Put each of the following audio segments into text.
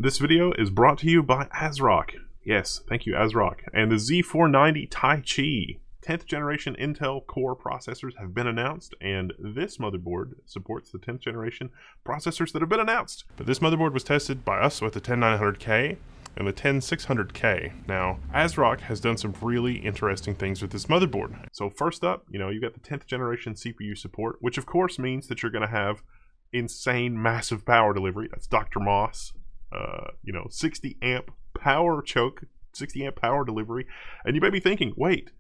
This video is brought to you by Asrock. Yes, thank you Asrock. And the Z490 Tai Chi. 10th generation Intel Core processors have been announced, and this motherboard supports the 10th generation processors that have been announced. But this motherboard was tested by us with the 10900K and the 10600K. Now, Asrock has done some really interesting things with this motherboard. So first up, you got the 10th generation CPU support, which of course means that you're going to have insane massive power delivery. That's Dr. Moss. 60 amp power choke, 60 amp power delivery. And you may be thinking, wait,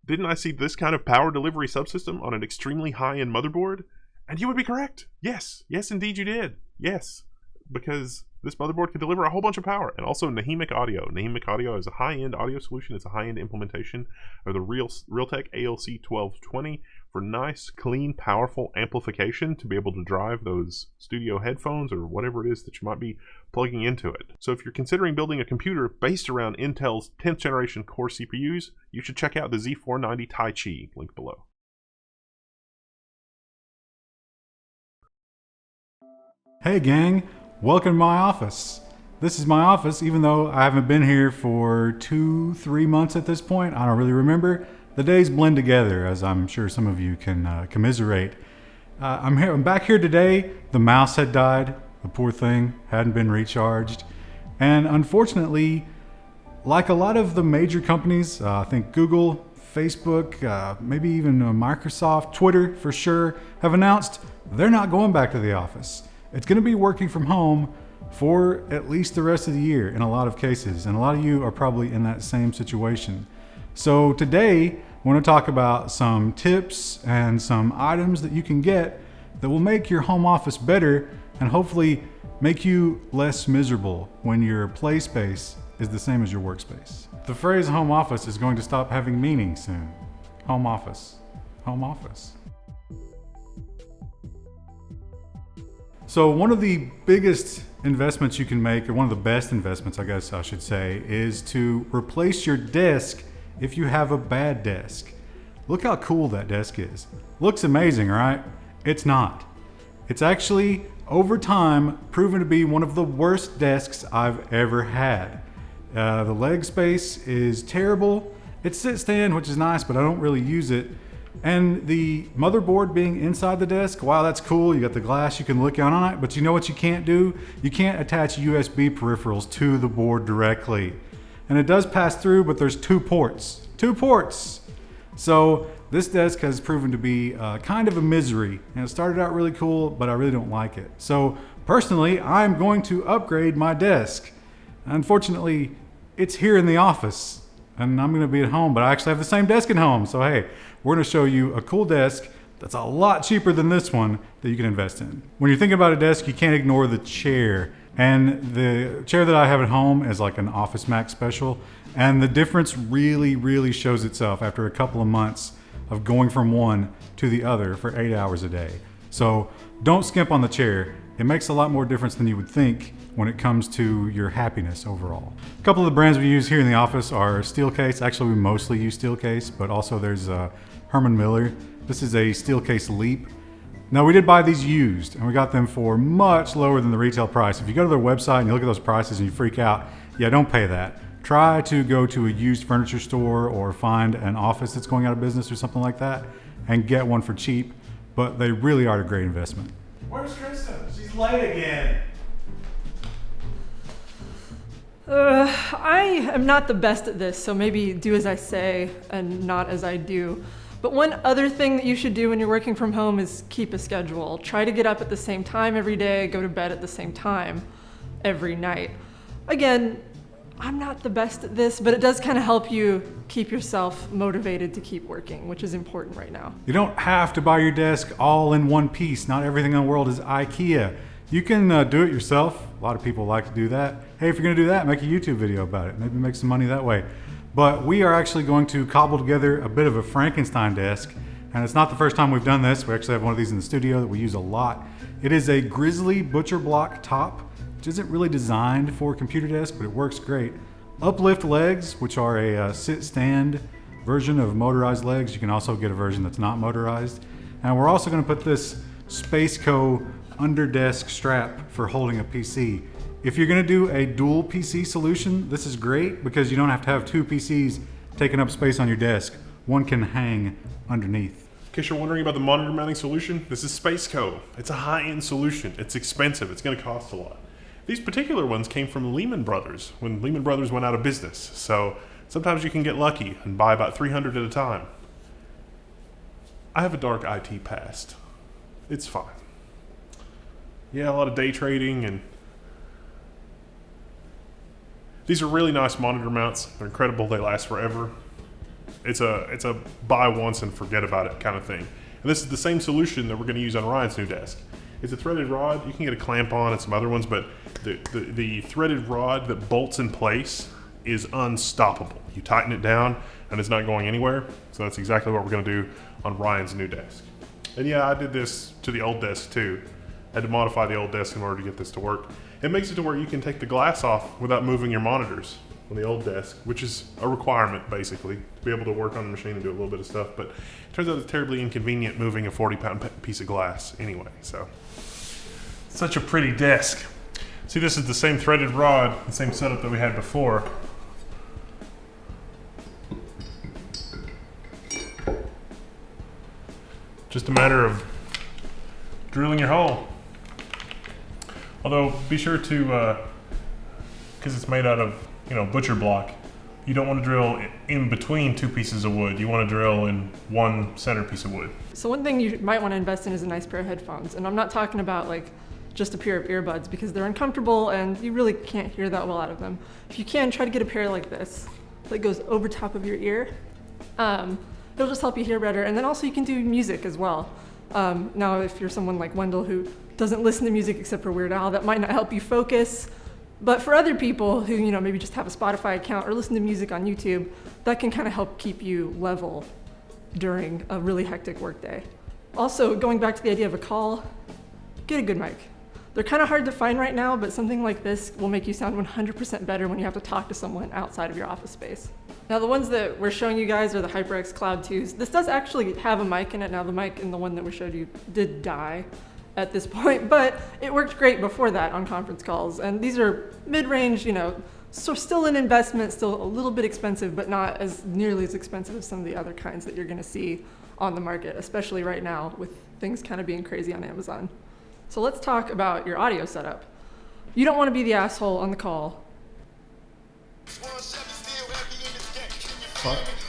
didn't I see this kind of power delivery subsystem on an extremely high-end motherboard? And you would be correct. Yes, indeed you did. Yes, because this motherboard can deliver a whole bunch of power. And also Nahimic Audio. Nahimic Audio is a high-end audio solution. It's a high-end implementation of the Realtek ALC 1220 for nice, clean, powerful amplification to be able to drive those studio headphones or whatever it is that you might be plugging into it. So if you're considering building a computer based around Intel's 10th generation core CPUs, you should check out the Z490 Tai Chi, link below. Hey gang, welcome to my office. This is my office, even though I haven't been here for 2-3 months at this point. I don't really remember. The days blend together, as I'm sure some of you can commiserate. I'm back here today. The mouse had died. The poor thing hadn't been recharged. And unfortunately, like a lot of the major companies, I think Google, Facebook, maybe even Microsoft, Twitter for sure, have announced they're not going back to the office. It's going to be working from home for at least the rest of the year in a lot of cases. And a lot of you are probably in that same situation. So today, I want to talk about some tips and some items that you can get that will make your home office better and hopefully make you less miserable when your play space is the same as your workspace. The phrase home office is going to stop having meaning soon. Home office. Home office. So one of the biggest investments you can make, or one of the best investments I guess I should say, is to replace your desk if you have a bad desk. Look how cool that desk is. Looks amazing, right? It's not. It's actually, over time, proven to be one of the worst desks I've ever had. The leg space is terrible. It's sit stand, which is nice, but I don't really use it. And the motherboard being inside the desk, wow, that's cool. You got the glass, you can look out on it, but you know what you can't do? You can't attach USB peripherals to the board directly. And it does pass through, but there's two ports. So this desk has proven to be kind of a misery. And it started out really cool, but I really don't like it. So personally, I'm going to upgrade my desk. Unfortunately, it's here in the office and I'm gonna be at home, but I actually have the same desk at home. So hey, we're gonna show you a cool desk that's a lot cheaper than this one that you can invest in. When you're thinking about a desk, you can't ignore the chair. And the chair that I have at home is like an Office Max Special. And the difference really shows itself after a couple of months of going from one to the other for 8 hours a day. So don't skimp on the chair. It makes a lot more difference than you would think when it comes to your happiness overall. A couple of the brands we use here in the office are Steelcase. Actually, we mostly use Steelcase, but also there's Herman Miller. This is a Steelcase Leap. Now we did buy these used and we got them for much lower than the retail price. If you go to their website and you look at those prices and you freak out, yeah, don't pay that. Try to go to a used furniture store or find an office that's going out of business or something like that and get one for cheap, but they really are a great investment. Where's Krista? She's late again. I am not the best at this, so maybe do as I say and not as I do. But one other thing that you should do when you're working from home is keep a schedule. Try to get up at the same time every day, go to bed at the same time every night. Again, I'm not the best at this, but it does kind of help you keep yourself motivated to keep working, which is important right now. You don't have to buy your desk all in one piece. Not everything in the world is IKEA. You can do it yourself. A lot of people like to do that. Hey, if you're gonna do that, make a YouTube video about it. Maybe make some money that way. But we are actually going to cobble together a bit of a Frankenstein desk. And it's not the first time we've done this. We actually have one of these in the studio that we use a lot. It is a Grizzly butcher block top, which isn't really designed for a computer desk, but it works great. Uplift legs, which are a sit-stand version of motorized legs. You can also get a version that's not motorized. And we're also gonna put this Spaceco under desk strap for holding a PC. If you're going to do a dual PC solution, this is great because you don't have to have two PCs taking up space on your desk. One can hang underneath. In case you're wondering about the monitor mounting solution, this is Spaceco. It's a high-end solution. It's expensive. It's going to cost a lot. These particular ones came from Lehman Brothers when Lehman Brothers went out of business. So sometimes you can get lucky and buy about 300 at a time. I have a dark IT past. It's fine. Yeah, a lot of day trading, and these are really nice monitor mounts. They're incredible. They last forever. It's a buy once and forget about it kind of thing. And this is the same solution that we're going to use on Ryan's new desk. It's a threaded rod. You can get a clamp on and some other ones, but the threaded rod that bolts in place is unstoppable. You tighten it down and it's not going anywhere. So that's exactly what we're going to do on Ryan's new desk. And yeah, I did this to the old desk too. I had to modify the old desk in order to get this to work. It makes it to where you can take the glass off without moving your monitors on the old desk, which is a requirement basically to be able to work on the machine and do a little bit of stuff. But it turns out it's terribly inconvenient moving a 40-pound piece of glass anyway. So such a pretty desk. See, this is the same threaded rod, the same setup that we had before. Just a matter of drilling your hole. Although be sure to, because it's made out of, butcher block, you don't want to drill in between two pieces of wood. You want to drill in one center piece of wood. So one thing you might want to invest in is a nice pair of headphones. And I'm not talking about like just a pair of earbuds because they're uncomfortable and you really can't hear that well out of them. If you can, try to get a pair like this that goes over top of your ear. It'll just help you hear better. And then also you can do music as well. Now, if you're someone like Wendell who doesn't listen to music except for Weird Al, that might not help you focus. But for other people who, maybe just have a Spotify account or listen to music on YouTube, that can kind of help keep you level during a really hectic workday. Also, going back to the idea of a call, get a good mic. They're kind of hard to find right now, but something like this will make you sound 100% better when you have to talk to someone outside of your office space. Now, the ones that we're showing you guys are the HyperX Cloud 2s. This does actually have a mic in it. Now, the mic in the one that we showed you did die at this point, but it worked great before that on conference calls. And these are mid-range, so still an investment, still a little bit expensive, but not as nearly as expensive as some of the other kinds that you're gonna see on the market, especially right now with things kind of being crazy on Amazon. So let's talk about your audio setup. You don't wanna be the asshole on the call.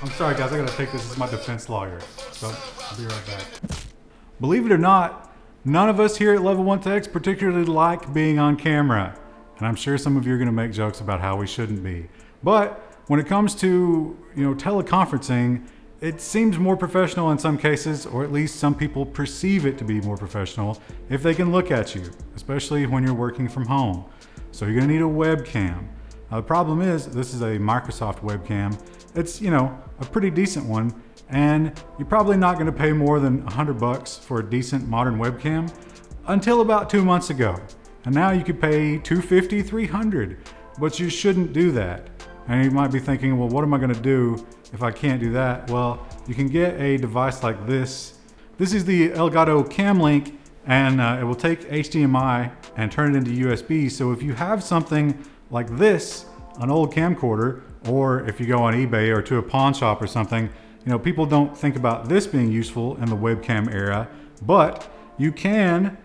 I'm sorry guys, I gotta take this as my defense lawyer. So I'll be right back. Believe it or not, none of us here at Level 1 Techs particularly like being on camera. And I'm sure some of you are gonna make jokes about how we shouldn't be. But when it comes to, teleconferencing, it seems more professional in some cases, or at least some people perceive it to be more professional if they can look at you, especially when you're working from home. So you're gonna need a webcam. Now, the problem is, this is a Microsoft webcam. It's, a pretty decent one, and you're probably not gonna pay more than $100 for a decent modern webcam until about 2 months ago. And now you could pay $250, $300, but you shouldn't do that. And you might be thinking, well, what am I gonna do if I can't do that? Well, you can get a device like this. This is the Elgato Cam Link, and it will take HDMI and turn it into USB. So if you have something like this, an old camcorder, or if you go on eBay or to a pawn shop or something, people don't think about this being useful in the webcam era, but you can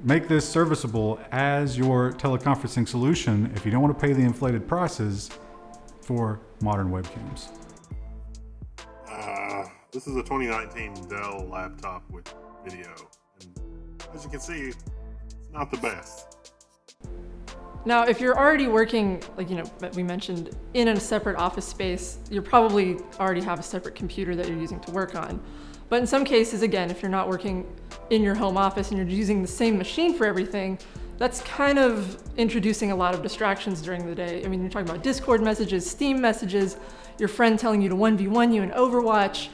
make this serviceable as your teleconferencing solution if you don't want to pay the inflated prices for modern webcams. This is a 2019 Dell laptop with video. And as you can see, it's not the best. Now, if you're already working, we mentioned, in a separate office space, you probably already have a separate computer that you're using to work on. But in some cases, again, if you're not working in your home office and you're using the same machine for everything, that's kind of introducing a lot of distractions during the day. You're talking about Discord messages, Steam messages, your friend telling you to 1v1 you in Overwatch,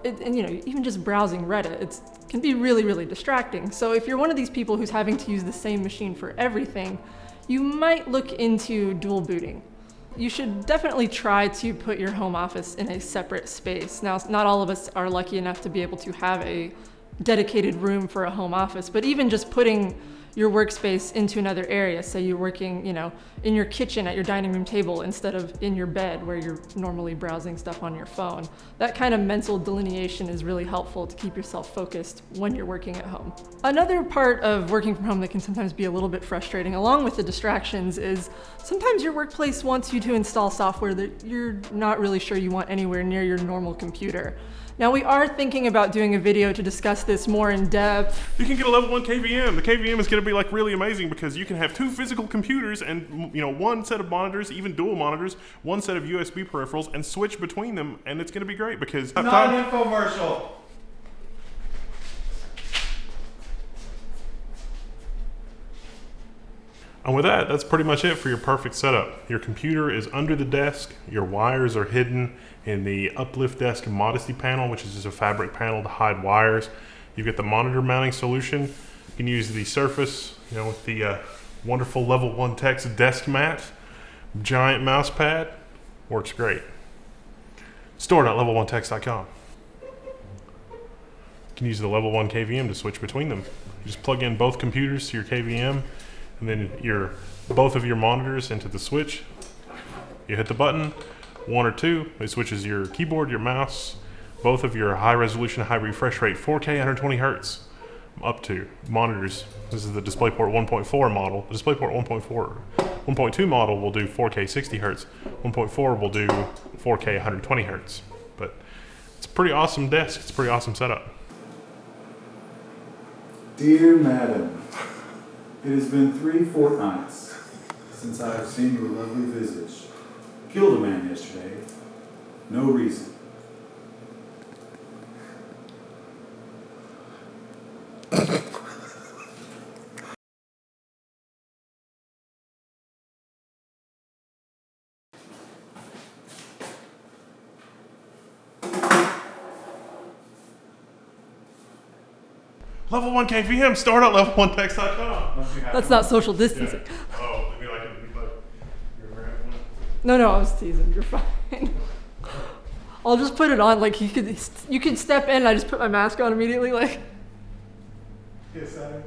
and even just browsing Reddit. It can be really, really distracting. So if you're one of these people who's having to use the same machine for everything, you might look into dual booting. You should definitely try to put your home office in a separate space. Now, not all of us are lucky enough to be able to have a dedicated room for a home office, but even just putting your workspace into another area. Say you're working, in your kitchen at your dining room table instead of in your bed where you're normally browsing stuff on your phone. That kind of mental delineation is really helpful to keep yourself focused when you're working at home. Another part of working from home that can sometimes be a little bit frustrating, along with the distractions, is sometimes your workplace wants you to install software that you're not really sure you want anywhere near your normal computer. Now, we are thinking about doing a video to discuss this more in depth. You can get a level 1 KVM. The KVM is going to be like really amazing because you can have 2 physical computers and 1 set of monitors, even dual monitors, 1 set of USB peripherals, and switch between them, and it's going to be great because Not an infomercial. And with that, that's pretty much it for your perfect setup. Your computer is under the desk, your wires are hidden in the uplift desk modesty panel, which is just a fabric panel to hide wires. You've got the monitor mounting solution. You can use the Surface, with the wonderful level 1 text desk mat, giant mouse pad, works great. Store.level1text.com. You can use the level 1 KVM to switch between them. You just plug in both computers to your KVM, and then both of your monitors into the switch. You hit the button, 1 or 2, it switches your keyboard, your mouse, both of your high resolution, high refresh rate, 4K 120 Hertz, up to monitors. This is the DisplayPort 1.4 model. The DisplayPort 1.2 model will do 4K 60 Hertz. 1.4 will do 4K 120 Hertz. But it's a pretty awesome desk. It's a pretty awesome setup. Dear Madam, it has been 3 fortnights since I have seen your lovely visage. Killed a man yesterday. No reason. Level 1 KVM, store.level1text.com. That's not social distancing. Yeah. Oh, it'd be like you're grabbing one. No, I was teasing. You're fine. I'll just put it on. Like you could step in. And I just put my mask on immediately. Like. Yes, I.